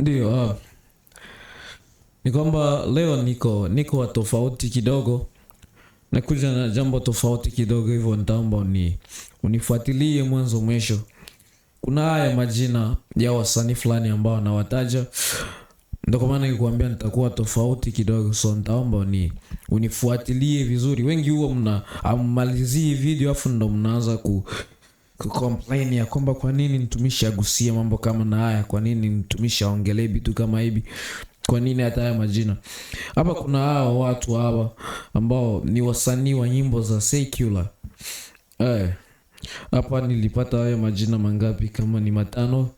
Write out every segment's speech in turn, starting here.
Ndio, ni kwamba leo niko wa tofauti kidogo, nakuja na jambo tofauti kidogo, hivyo nitaomba unifuatilie mwanzo mwisho. Kuna haya majina ya wasanii fulani ambao nawataja, ndio kwa maana nikuambia nitakuwa tofauti kidogo, so nitaomba unifuatilie vizuri. Wengi huwa mnamalizia video afu ndo mnaanza complain ya kwamba kwa nini mtumishi agusie mambo kama na haya, kwa nini mtumishi aongelee vitu kama hivi, kwa nini hata haya majina hapa. Kuna hawa watu hawa ambao ni wasanii wa nyimbo za secular. Hapa nilipata haya majina mangapi, kama ni matano.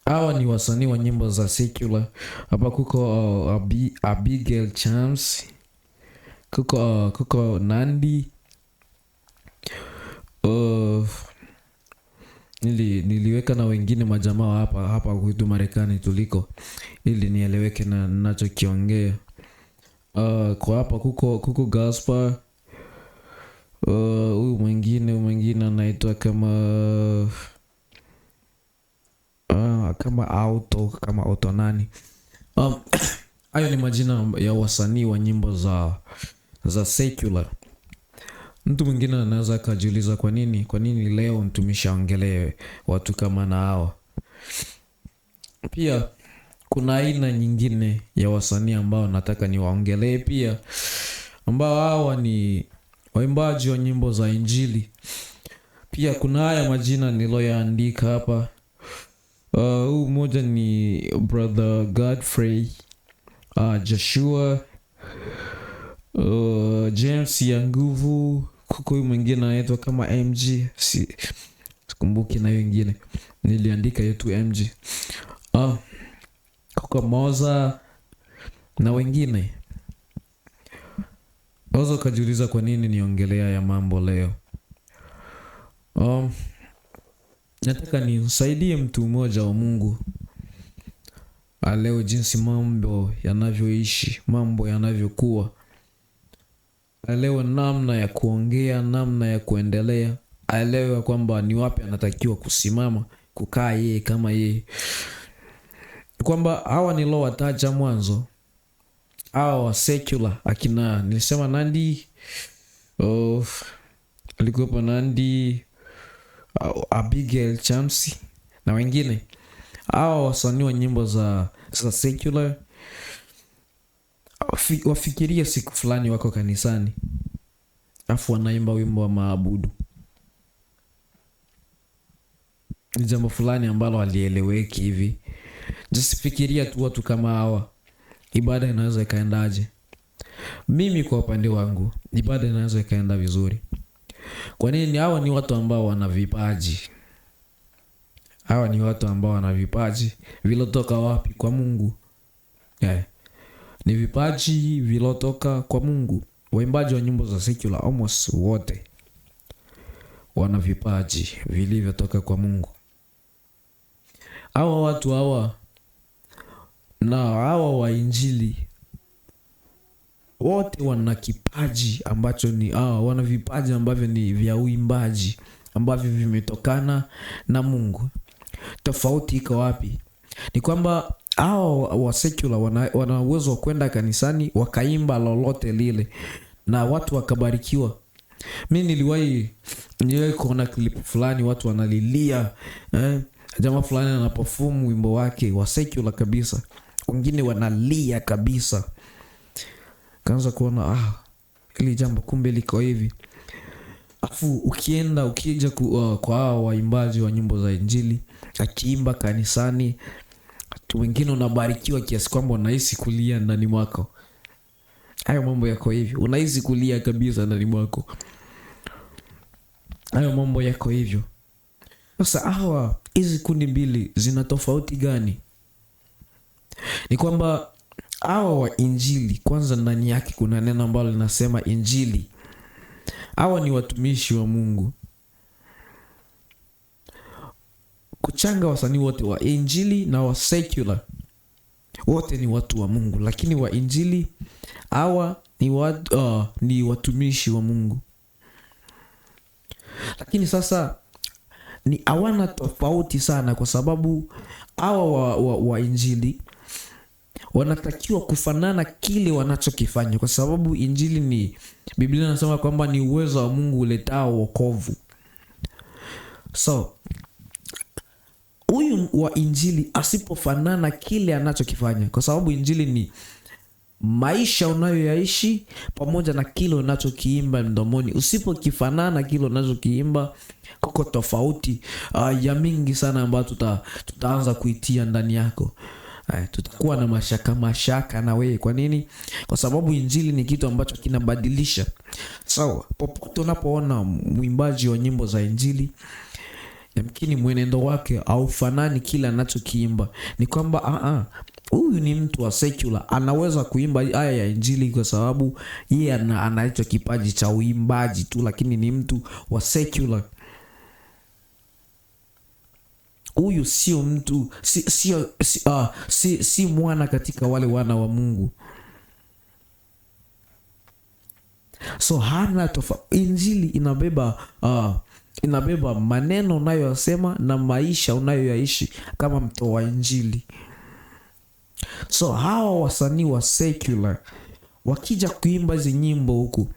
Hawa ni wasanii wa nyimbo za secular. Hapa kuko Abigail Chams, kuko Nandi. Niliweka na wengine majamaa hapa kwetu Marekani tuliko, ili nieleweke na ninachokiongea. Kwa hapa kuko Gaspar. Huyu mwingine anaitwa kama auto nani. Hayo ni majina ya wasanii wa nyimbo za secular. Mtu mwingine anaweza kujiuliza kwa nini leo mtumishi aongelee watu kama na hawa. Pia kuna aina nyingine ya wasanii ambao nataka niwaongelee pia, ambao hawa ni waimbaji wa nyimbo za injili. Pia kuna haya majina niloyaandika hapa. Huu mmoja ni Brother Godfrey, Joshua, James ya nguvu. Kuko huyu mwingine anaitwa kama MG, sikumbuki na wengine, niliandika yetu MG. Kuko Moza na wengine. Wazo kajiuliza kwa nini niongelea ya mambo leo. Nataka nisaidie mtu mmoja wa Mungu leo, jinsi mambo yanavyoishi, mambo yanavyokuwa. Aelewe namna ya kuongea, namna ya kuendelea. Aelewe kwamba ni wapi anatakiwa kusimama, kukaa yeye kama yeye. Kwamba hawa nilowataja mwanzo, hawa wa secular, akina nilisema Nandi, alikuwa Nandi, Abigail Chams na wengine. Hawa wasanii wa nyimbo za secular, wafikiria siku fulani wako kanisani afu wanaimba wimbo wa maabudu. Ni jambo fulani ambalo halieleweki hivi. Just fikiria tu watu kama hawa, ibada inaweza ikaendaje? Mimi kwa upande wangu, ibada inaweza ikaenda vizuri. Kwa nini? Hawa ni watu ambao wana vipaji. Hawa ni watu ambao wana vipaji vilotoka wapi? Kwa Mungu. Ni vipaji vilotoka kwa Mungu. Waimbaji wa nyimbo za secular almost wote wana vipaji vilivyotoka kwa Mungu. Hawa watu hawa na hawa wa injili wote wana kipaji ambacho ni wana vipaji ambavyo ni vya uimbaji ambavyo vimetokana na Mungu. Tofauti iko wapi? Ni kwamba hao wa secular wana uwezo wa kwenda kanisani wakaimba lolote lile na watu wakabarikiwa. Mimi niliwahi kuona clip fulani, watu wanalilia jamaa fulani anaperform wimbo wake wa secular kabisa, wengine wanalia kabisa. Kaanza kuona ili jambo kumbe liko hivi. Afu ukija kwa hao waimbaji wa nyimbo za injili, akiimba kanisani, watu wengine unabarikiwa kiasi kwamba unahisi kulia ndani mwako. Hayo mambo yako hivyo, unahisi kulia kabisa ndani mwako. Hayo mambo yako hivyo. Sasa hizi kundi mbili zina tofauti gani? Ni kwamba hawa wa injili, kwanza ndani yake kuna neno ambalo linasema injili. Hawa ni watumishi wa Mungu. Kuchanga wasanii wote wa injili na wa secular, wote ni watu wa Mungu, lakini wa injili hawa ni watumishi wa Mungu. Lakini sasa ni hawana tofauti sana, kwa sababu hawa wa injili wanatakiwa kufanana kile wanachokifanya, kwa sababu injili ni, Biblia inasema kwamba ni uwezo wa Mungu uletao wokovu. So huyu wa injili asipofanana kile anachokifanya, kwa sababu injili ni maisha unayoyaishi pamoja na kile unachokiimba mdomoni. Usipokifanana kile unachokiimba, kuko tofauti ya mingi sana ambayo tutaanza kuitia ndani yako. Tutakuwa na mashaka na wewe. Kwa nini? Kwa sababu injili ni kitu ambacho kinabadilisha. So popote unapoona mwimbaji wa nyimbo za injili, yamkini mwenendo wake au fanani kile anachokiimba, ni kwamba huyu ni mtu wa secular, anaweza kuimba haya ya injili kwa sababu yeye anacho kipaji cha uimbaji tu, lakini ni mtu wa secular. Huyu sio mtu, si mwana katika wale wana wa Mungu. So hana injili inabeba maneno unayoyasema na maisha unayoyaishi kama mtu wa injili. So hawa wasanii wa secular wakija kuimba hizi nyimbo huku,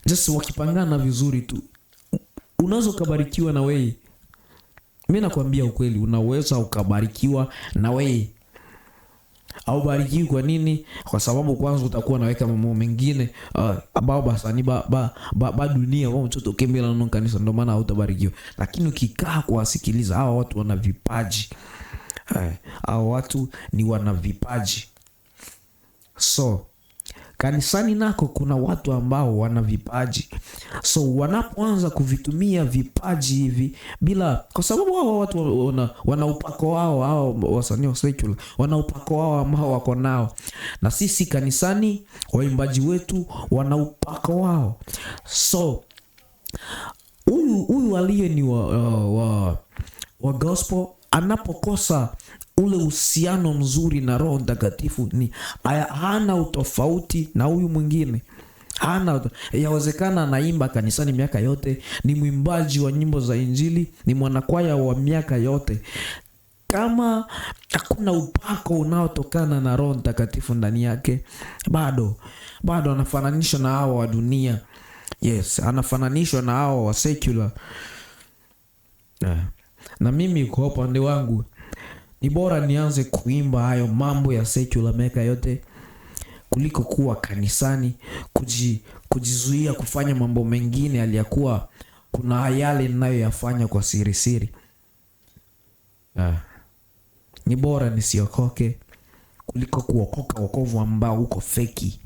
just wakipangana vizuri tu, unaweza ukabarikiwa na wewe. Mimi nakwambia ukweli, unaweza ukabarikiwa na wewe. Au barikiwi kwa nini? Kwa sababu kwanza utakuwa naweka mambo mengine ambao basani ba dunia wao mtoto kembela na kanisa, ndio maana hautabarikiwa. Lakini ukikaa kuwasikiliza hawa watu, wana vipaji. Hawa watu ni wana vipaji. So kanisani nako kuna watu ambao wana vipaji. So wanapoanza kuvitumia vipaji hivi bila, kwa sababu hao watu wana upako wao, hao wasanii wa secular wana upako wao ambao wako nao, na sisi kanisani waimbaji wetu wana upako wao. So huyu aliye ni wa gospel anapokosa ule uhusiano mzuri na Roho Mtakatifu, ni hana utofauti na huyu mwingine. Yawezekana anaimba kanisani miaka yote, ni mwimbaji wa nyimbo za injili, ni mwanakwaya wa miaka yote, kama hakuna upako unaotokana na Roho Mtakatifu ndani yake, bado anafananishwa na hao wa dunia. Yes, anafananishwa na hao wa secular. Na mimi kwa upande wangu, ni bora nianze kuimba hayo mambo ya secular miaka yote kuliko kuwa kanisani kujizuia kufanya mambo mengine aliyakuwa kuna yale ninayoyafanya kwa siri siri. Ni bora nisiokoke kuliko kuokoka wokovu ambao uko feki.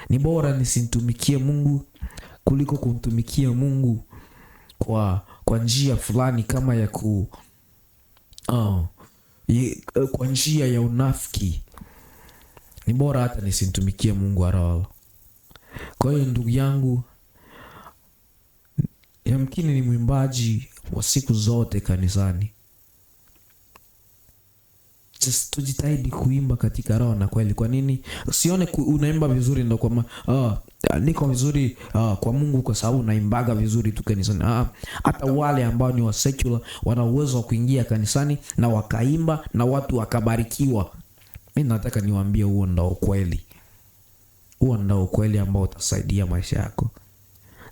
Ni bora nisimtumikie Mungu kuliko kumtumikia Mungu kwa njia fulani kama ya kwa njia ya unafiki. Ni bora hata nisimtumikie Mungu arala. Kwa hiyo ndugu yangu, yamkini ni mwimbaji wa siku zote kanisani, just tujitahidi kuimba katika roho na kweli. Kwa nini usione unaimba vizuri ndio kwa niko vizuri kwa Mungu kwa sababu naimbaga vizuri tu kanisani? Hata wale ambao ni wa secular wana uwezo wa kuingia kanisani na wakaimba na watu wakabarikiwa. Mimi nataka niwaambie, huo ndio ukweli. Huo ndio ukweli ambao utasaidia maisha yako.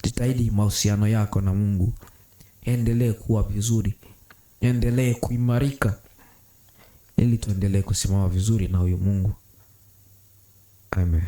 Jitahidi mahusiano yako na Mungu endelee kuwa vizuri, endelee kuimarika, ili tuendelee kusimama vizuri na huyo Mungu. Amen.